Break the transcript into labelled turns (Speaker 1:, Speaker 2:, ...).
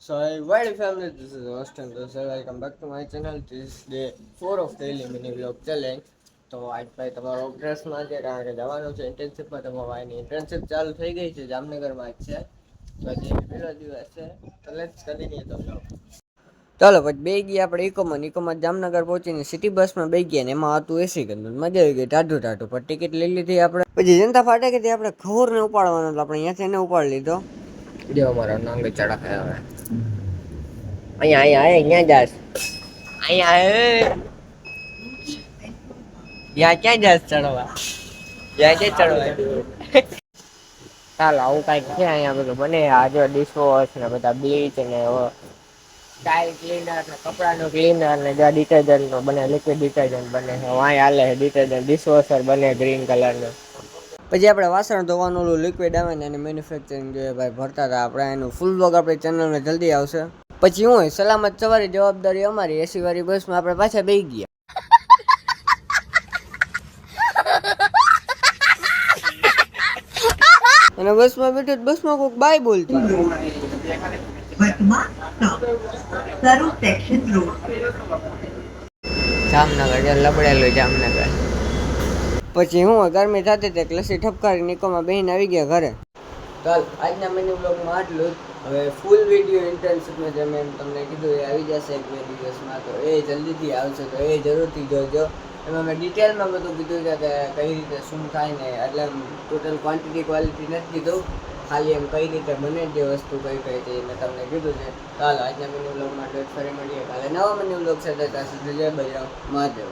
Speaker 1: So, hi, world family, this is Austin. So, welcome back to my channel. This is day 4 of daily mini vlog challenge. તો આજ ભાઈ તમારો ઓબ્રેસમાં છે કારણ કે જવાનું છે ઇન્ટર્નશિપમાં. તમારા ભાઈની ઇન્ટર્નશિપ ચાલુ થઈ ગઈ છે, જામનગરમાં જ છે. તો હજી પહેલો દિવસ છે, તો લેટ્સ કન્ટિન્યુ તો vlog. ચાલો પછી બે ગયા આપણે ઇકોમાં જામનગર પહોંચીને સિટી બસમાં બે ગયા ને એમાં હતું એસી ગંદુ મજા આવી ગઈ ટાઢું પણ ટિકિટ લઈ લીધી આપણે. પછી જનતા ફાટેકેથી આપણે ખોરને ઉપાડવાનો હતો, આપણે અહીંયાથી એને ઉપાડી લીધો. જો અમારો નંગ ચડા હવે અહીંયા જાસ અહીંયા ક્યાં જાસ ચડવા ક્યાં ચડવા ચાલો આવું કઈક છે અહીંયા બધું બને. આજે ડિશવોશ ને બધા બ્લીચ ને ટાઇલ ક્લીનર ને કપડાનું ક્લીનર ને ડિટર્જન્ટ નું બને, લિક્વિડ ડિટર્જન્ટ બને. વાંય હાલે ડિટર્જન્ટ ડિશવોશર બને ગ્રીન કલરનું. પછી આપણે વાસણ ધોવાનું ઓલું લિક્વિડ આવે ને એની મેન્યુફેક્ચરિંગ જોઈએ ભાઈ ભરતા હતા આપણે. એનું ફૂલ વ્લોગ આપણી ચેનલમાં જલ્દી આવશે. પછી હું સલામત સવારી જવાબદારી અમારી. એસી વાળી બસમાં આપણે પાછા બેસી ગયા. અને બસમાં બેઠો બસમાં કોઈક બાય બોલતી જામનગર લબડેલું જામનગર. પછી હું ગરમી થતી તે લસ્સી ઠપકારી નિકોમાં બહેન આવી ગયા ઘરે. ચાલ આજના મિની બ્લોગમાં આટલું જ. હવે ફૂલ વિડીયો ઇન્ટર્નશિપમાં જે મેં તમને કીધું એ આવી જશે એક બે દિવસમાં, તો એ જલ્દીથી આવશે, તો એ જરૂરથી જોજો. એમાં મેં ડિટેલમાં બધું કીધું છે કે કઈ રીતે શું થાય ને, એટલે ટોટલ ક્વોન્ટિટી ક્વોલિટી નથી કીધું, ખાલી એમ કઈ રીતે બને જે વસ્તુ કઈ કઈ છે મેં તમને કીધું છે. ચાલો આજના મિની બ્લોગમાં ફરી મળીએ કાલે નવા મિની બ્લોગ સાથે. ત્યાં સુધી જય બજરંગ મહાદેવ.